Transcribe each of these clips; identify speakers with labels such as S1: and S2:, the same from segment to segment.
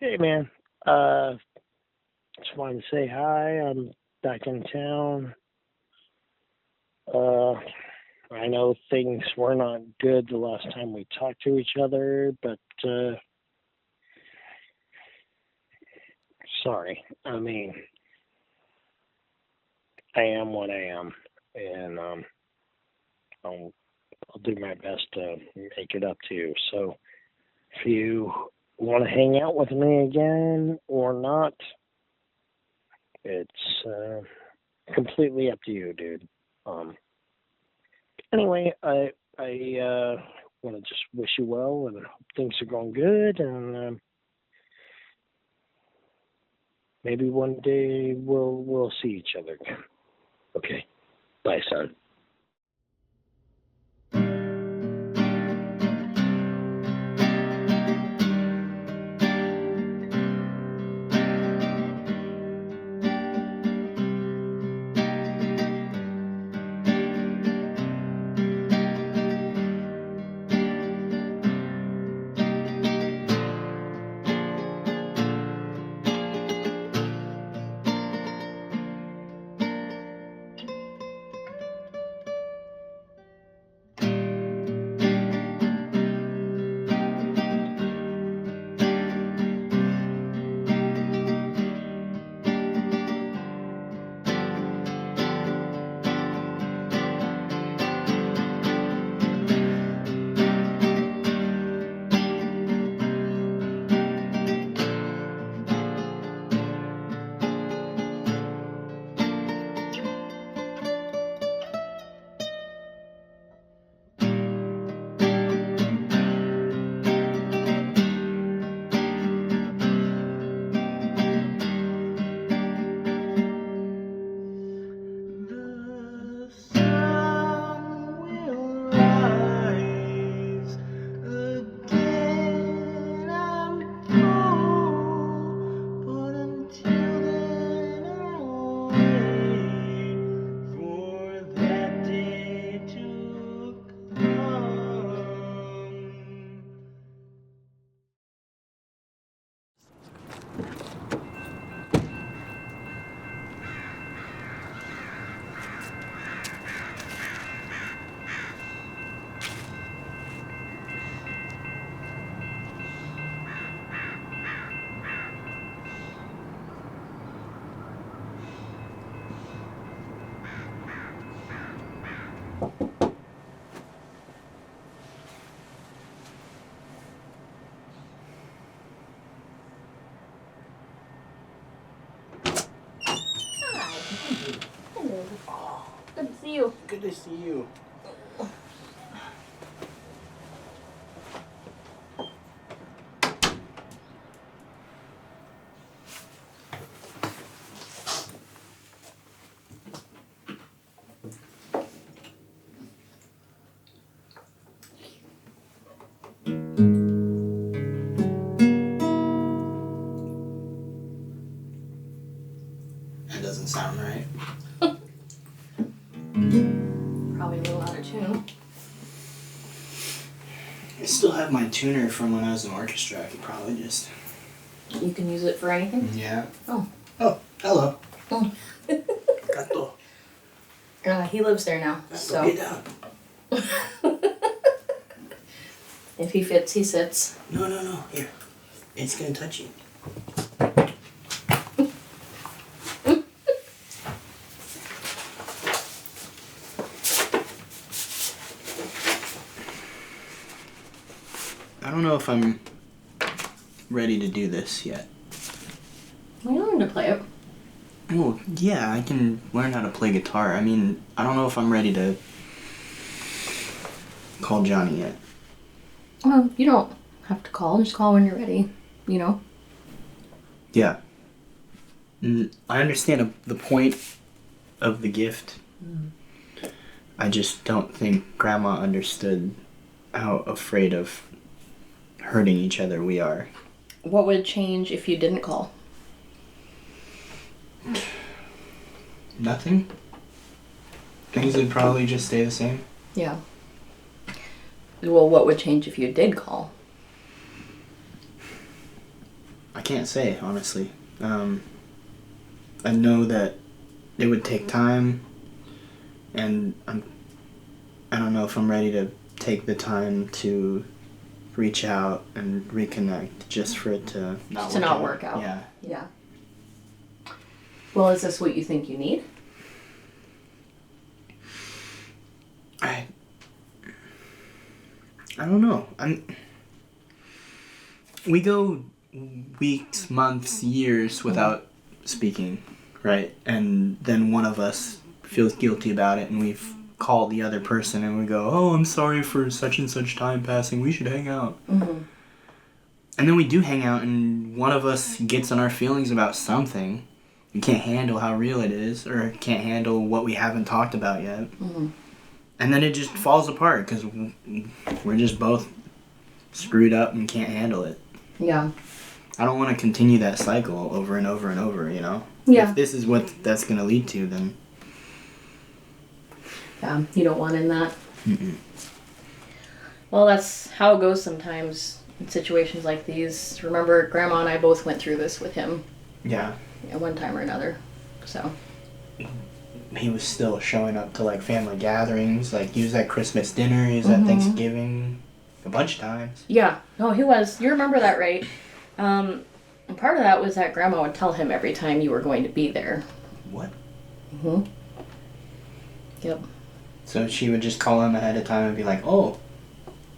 S1: Hey, man. Just wanted to say hi. I'm back in town. Uh, I know things were not good the last time we talked to each other, but sorry. I mean, I am what I am, and I'll I'll do my best to make it up to you. So if you want to hang out with me again or not, it's completely up to you, dude. Um, anyway, I want to just wish you well and hope things are going good, and maybe one day we'll see each other again. Okay, bye, son.
S2: Hello. Good to see you.
S3: Good to see you. That doesn't sound right.
S2: Probably a little out of tune.
S3: I still have my tuner from when I was in orchestra. I could probably just...
S2: You can use it for anything?
S3: Yeah.
S2: Oh.
S3: Oh, hello.
S2: Oh.
S3: Gato.
S2: He lives there now,
S3: Gato,
S2: so.
S3: get up.
S2: If he fits, he sits.
S3: No. Here. It's gonna touch you. I don't know if I'm ready to do this yet.
S2: We learn to play it.
S3: Well, yeah, I can learn how to play guitar. I mean, I don't know if I'm ready to call Johnny yet.
S2: Well, you don't have to call. Just call when you're ready, you know?
S3: Yeah. I understand the point of the gift. I just don't think Grandma understood how afraid of hurting each other we are.
S2: What would change if you didn't call?
S3: Nothing. Things would probably just stay the same.
S2: Yeah. Well, what would change if you did call?
S3: I can't say, honestly. I know that it would take time, and I don't know if I'm ready to take the time to reach out and reconnect just for it to not
S2: work out.
S3: Yeah.
S2: Yeah. Well, is this what you think you need?
S3: I don't know. We go weeks, months, years without speaking, right? And then one of us feels guilty about it, and we've called the other person and we go, "Oh, I'm sorry for such and such time passing. We should hang out."
S2: Mm-hmm.
S3: And then we do hang out, and one of us gets on our feelings about something. We can't handle how real it is, or can't handle what we haven't talked about yet.
S2: Mm-hmm.
S3: And then it just falls apart because we're just both screwed up and can't handle it.
S2: Yeah.
S3: I don't want to continue that cycle over and over and over, you know?
S2: Yeah.
S3: If this is what that's going to lead to, then...
S2: Yeah, you don't want in that.
S3: Mm-mm.
S2: Well, that's how it goes sometimes in situations like these. Remember, Grandma and I both went through this with him.
S3: Yeah.
S2: At one time or another. So...
S3: He was still showing up to, like, family gatherings. Like, he was at Christmas dinner. He was at Thanksgiving a bunch of times.
S2: Yeah. No, he was. You remember that, right? And part of that was that Grandma would tell him every time you were going to be there.
S3: What?
S2: Mm-hmm. Yep.
S3: So she would just call him ahead of time and be like, "Oh,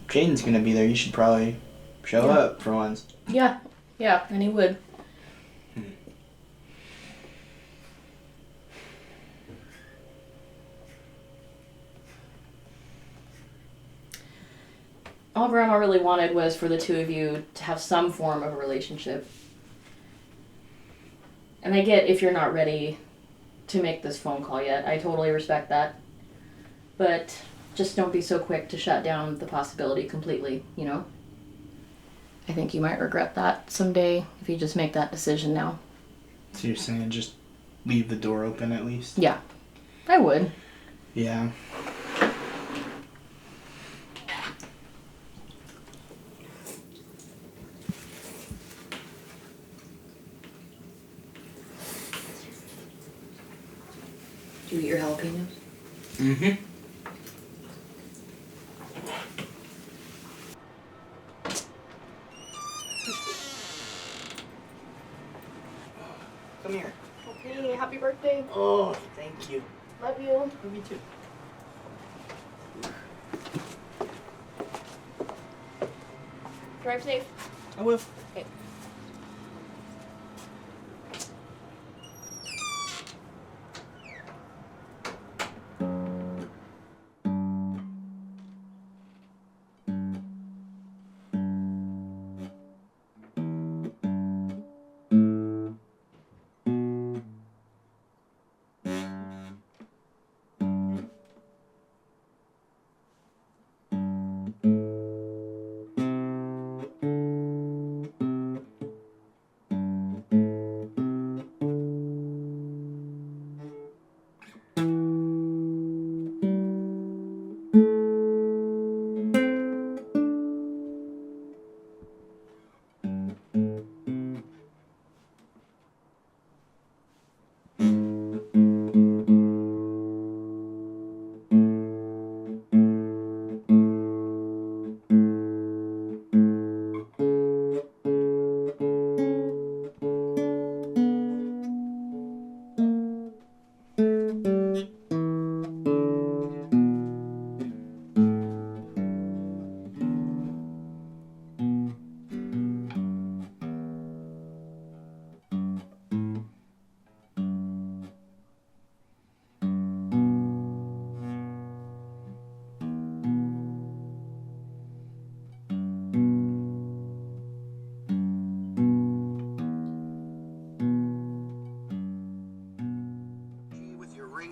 S3: Jayden's going to be there. You should probably show up for once."
S2: Yeah. Yeah, and he would. All Grandma really wanted was for the two of you to have some form of a relationship. And I get if you're not ready to make this phone call yet. I totally respect that. But just don't be so quick to shut down the possibility completely, you know? I think you might regret that someday if you just make that decision now.
S3: So you're saying just leave the door open at least?
S2: Yeah, I would.
S3: Yeah.
S2: Do you eat your jalapenos?
S3: Mm-hmm. Come here.
S2: Okay, happy birthday.
S3: Oh, thank you.
S2: Love you.
S3: Love you too.
S2: Drive safe.
S3: I will.
S2: Okay.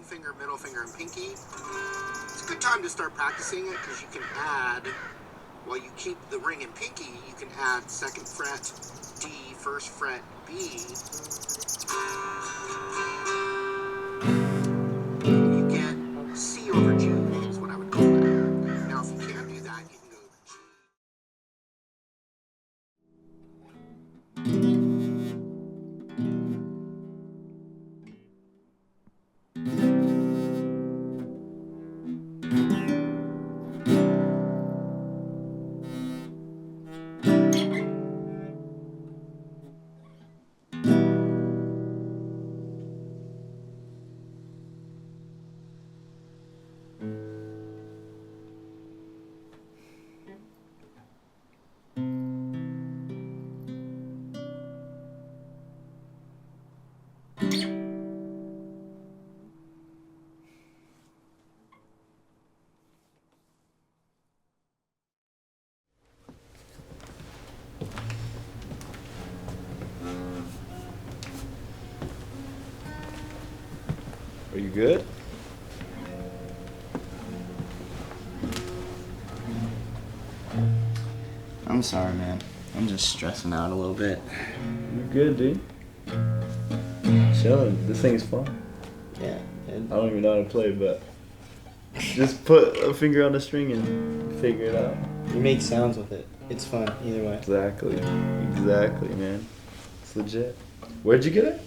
S4: Finger, middle finger, and pinky. It's a good time to start practicing it because you can add, while you keep the ring and pinky, you can add 2nd fret D, 1st fret B. You get C over G is what I would call that. Now if you can't do that, you can go G.
S5: Are you good?
S3: I'm sorry, man. I'm just stressing out a little bit.
S5: You're good, dude. Chilling. This thing's fun.
S3: Yeah.
S5: I don't even know how to play, but just put a finger on the string and figure it out.
S3: You make sounds with it. It's fun, either way.
S5: Exactly, man. It's legit. Where'd you get it?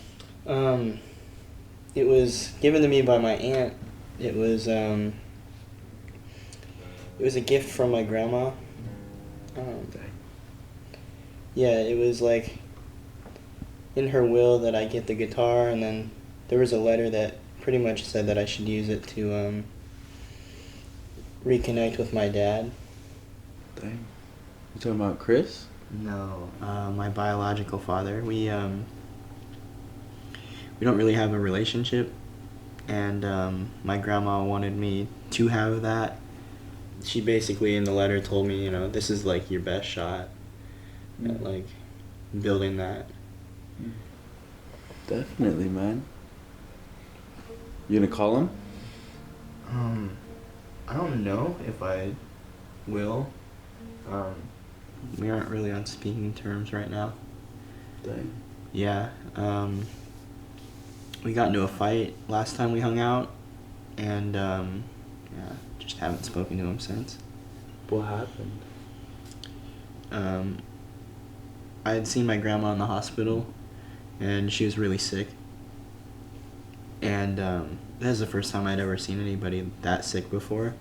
S3: It was given to me by my aunt. It was a gift from my grandma. Yeah, it was like in her will that I get the guitar, and then there was a letter that pretty much said that I should use it to reconnect with my dad.
S5: Dang. You talking about Chris?
S3: No, my biological father. We don't really have a relationship, and my grandma wanted me to have that. She basically in the letter told me, this is like your best shot at like building that.
S5: Definitely, man. You gonna call him?
S3: I don't know if I will. We aren't really on speaking terms right now.
S5: Dang.
S3: Yeah. We got into a fight last time we hung out, and just haven't spoken to him since.
S5: What happened?
S3: I had seen my grandma in the hospital, and she was really sick. And that was the first time I'd ever seen anybody that sick before.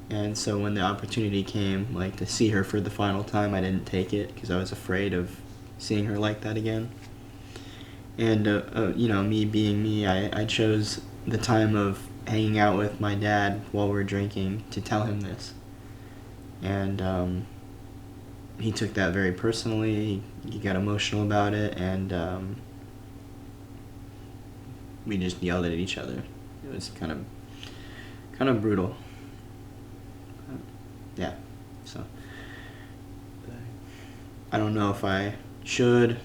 S3: And so when the opportunity came, like, to see her for the final time, I didn't take it because I was afraid of seeing her like that again. And, me being me, I chose the time of hanging out with my dad while we're drinking to tell him this. And he took that very personally. He got emotional about it, and we just yelled at each other. It was kind of brutal. Yeah, so I don't know if I should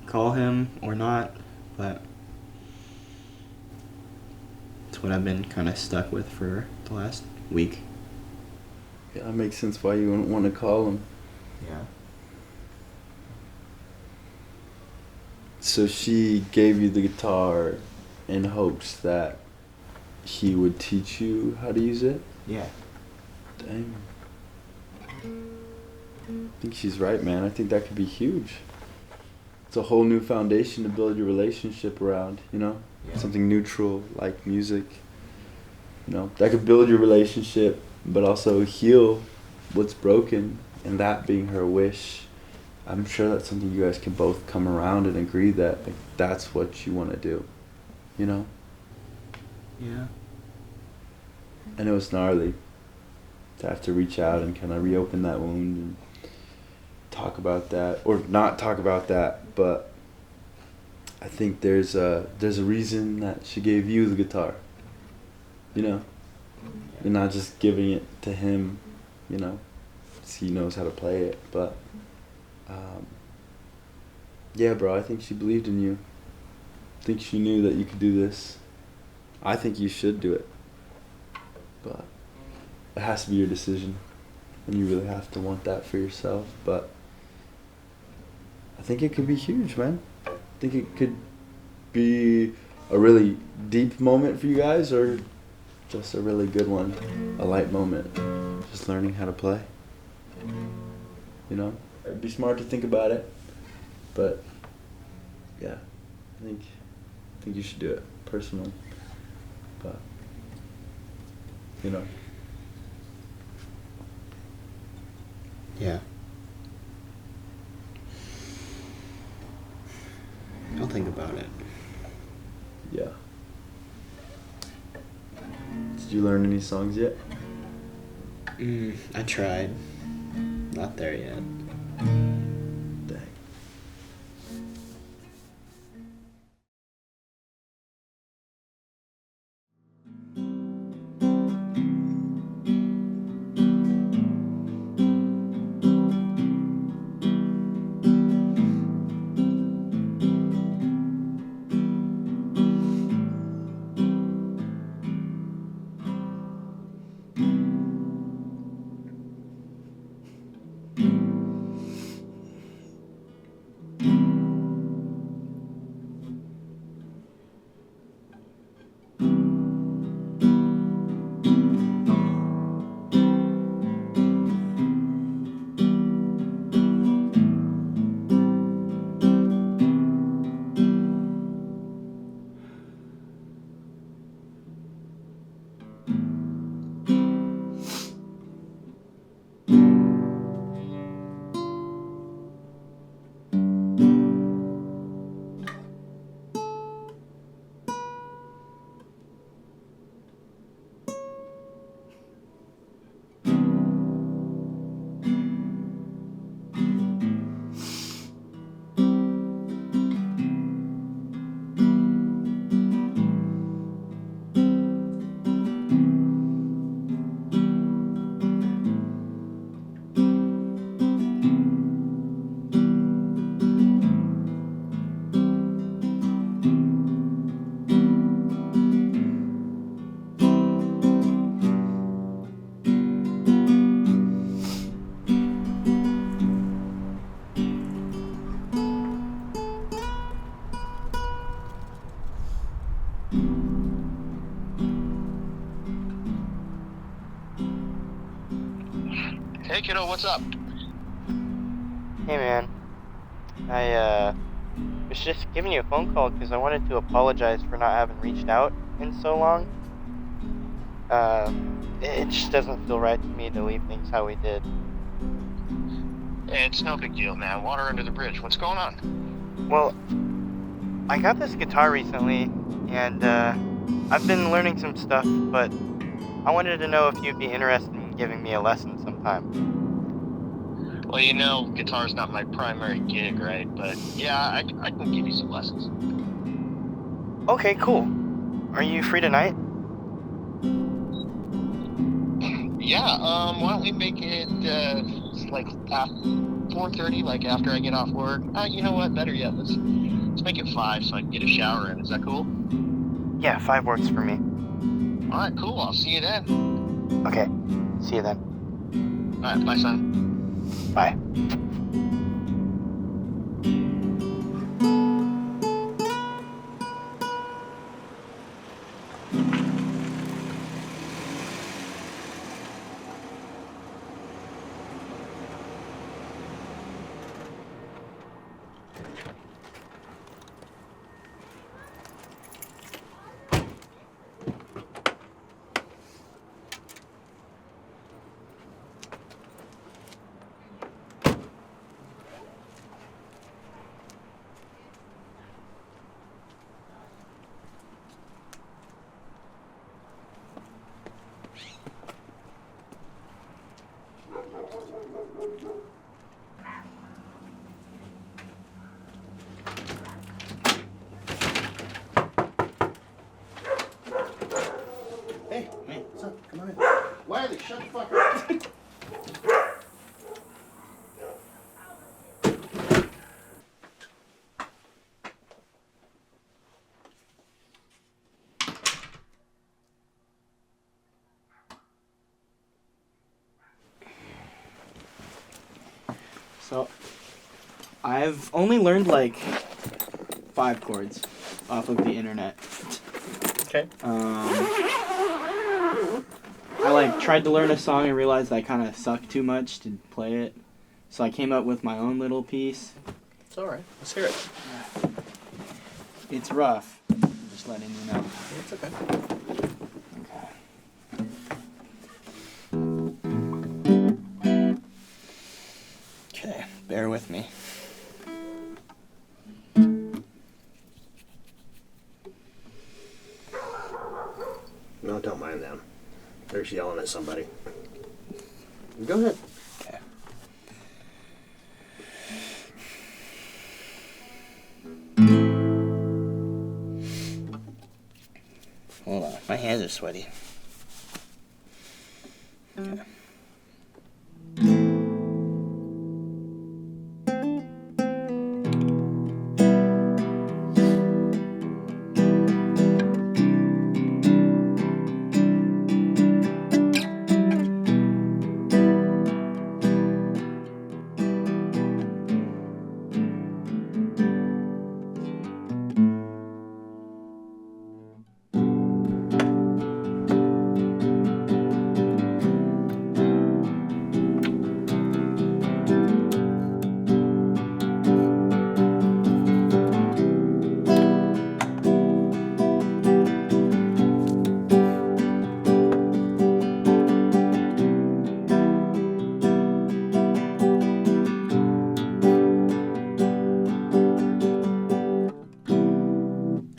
S3: call him or not, but it's what I've been kind of stuck with for the last week.
S5: Yeah, it makes sense why you wouldn't want to call him.
S3: Yeah.
S5: So she gave you the guitar in hopes that he would teach you how to use it?
S3: Yeah.
S5: Dang. I think she's right, man. I think that could be huge. It's a whole new foundation to build your relationship around,
S3: Yeah.
S5: Something neutral like music. That could build your relationship, but also heal what's broken, and that being her wish. I'm sure that's something you guys can both come around and agree that that's what you want to do,
S3: Yeah.
S5: I know it's gnarly to have to reach out and kind of reopen that wound and talk about that, or not talk about that, but I think there's a reason that she gave you the guitar, You're not just giving it to him, because he knows how to play it, but yeah, bro, I think she believed in you. I think she knew that you could do this. I think you should do it, but it has to be your decision, and you really have to want that for yourself. But I think it could be huge, man. I think it could be a really deep moment for you guys, or just a really good one, a light moment, just learning how to play. It'd be smart to think about it, but yeah, I think you should do it personally. But
S3: Yeah. I'll think about it.
S5: yeah. Did you learn any songs yet?
S3: I tried. Not there yet.
S5: Dang.
S6: Hey kiddo, what's up?
S3: Hey man, I was just giving you a phone call because I wanted to apologize for not having reached out in so long. It just doesn't feel right to me to leave things how we did.
S6: It's no big deal, man. Water under the bridge. What's going on?
S3: Well, I got this guitar recently, and I've been learning some stuff, but I wanted to know if you'd be interested in giving me a lesson sometime.
S6: Well, you know, guitar's not my primary gig, right? But yeah, I can give you some lessons.
S3: Okay, cool. Are you free tonight?
S6: Yeah, why don't we make it, like, after 4:30, like after I get off work? You know what? Better yet, let's make it 5 so I can get a shower in. Is that cool?
S3: Yeah, 5 works for me.
S6: Alright, cool. I'll see you then.
S3: Okay, see you then.
S6: Alright, bye, son.
S3: Bye.
S1: Hey, what's up? Come on in. Wiley, shut the fuck up.
S3: So, I've only learned like 5 chords off of the internet.
S1: Okay.
S3: I like tried to learn a song and realized I kind of sucked too much to play it. So I came up with my own little piece.
S1: It's alright. Let's hear it.
S3: It's rough. Just letting you know.
S1: It's okay.
S3: Okay, bear with me.
S1: No, don't mind them. They're just yelling at somebody. Go ahead.
S3: Okay. Hold on, my hands are sweaty. Okay.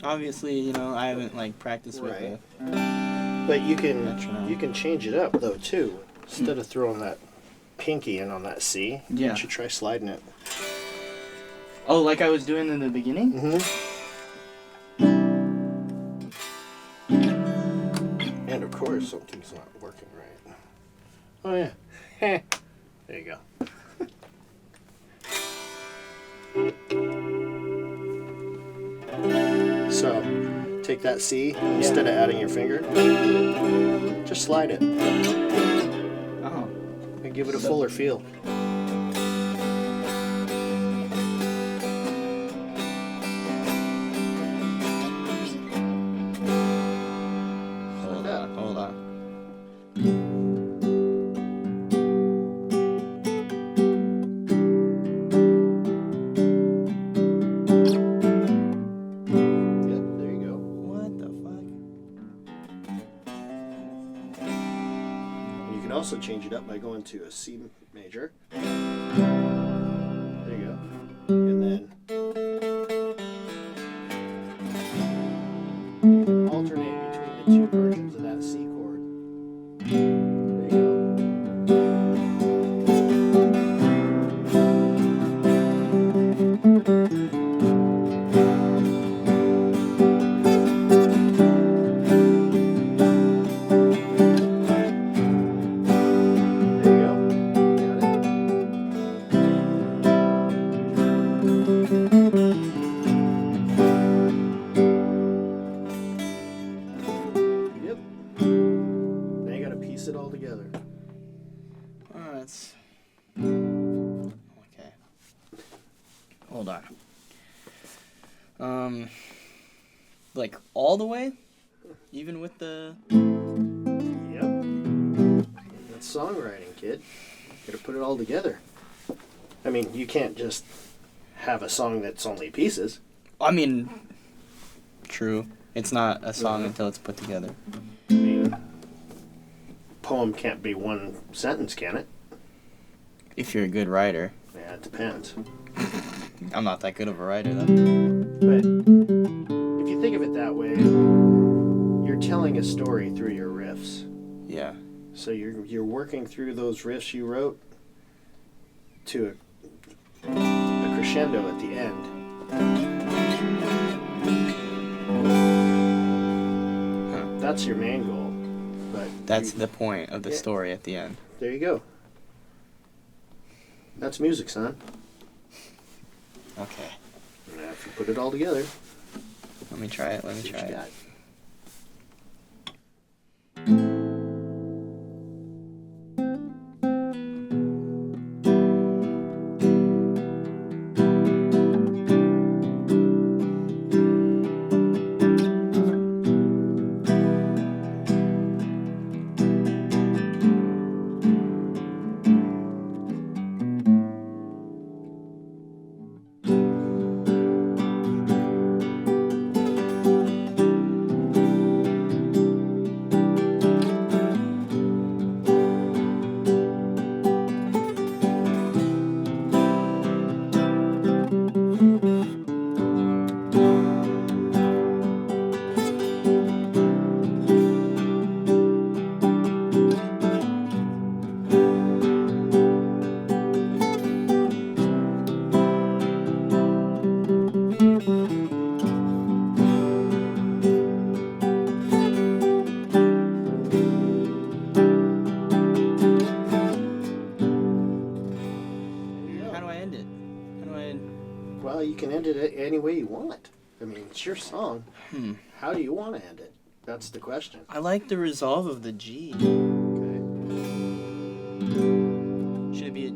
S3: Obviously, you know, I haven't like practiced with
S1: Right.
S3: it.
S1: But you
S3: Metronome.
S1: can change it up though too. Instead of throwing that pinky in on that C,
S3: Yeah.
S1: you should try sliding it.
S3: Oh, like I was doing in the beginning?
S1: Mm-hmm. And of course, something's not working right. Oh yeah. There you go. So, take that C instead of adding your finger. Just slide it
S3: Oh.
S1: and give it a fuller feel.
S3: Hold on.
S1: also change it up by going to a C major. There you go. And then you can alternate between the two versions of that C chord. There you it all together.
S3: Oh, that's okay. Hold on. Like all the way, even with the.
S1: Yep. That's songwriting, kid. You gotta put it all together. I mean, you can't just have a song that's only pieces.
S3: I mean, true. It's not a song until it's put together.
S1: I mean, poem can't be one sentence, can it?
S3: If you're a good writer.
S1: Yeah, it depends.
S3: I'm not that good of a writer, though.
S1: But if you think of it that way, you're telling a story through your riffs.
S3: Yeah.
S1: So you're working through those riffs you wrote to a crescendo at the end.
S3: Huh.
S1: That's your main goal. But
S3: That's the point of the story at the end.
S1: there you go. That's music, son.
S3: Okay.
S1: And if you put it all together,
S3: Let me try it.
S1: see what you got. Well, you can end it any way you want. I mean, it's your song. How do you want to end it? That's the question.
S3: I like the resolve of the G.
S1: Okay.
S3: Should it be a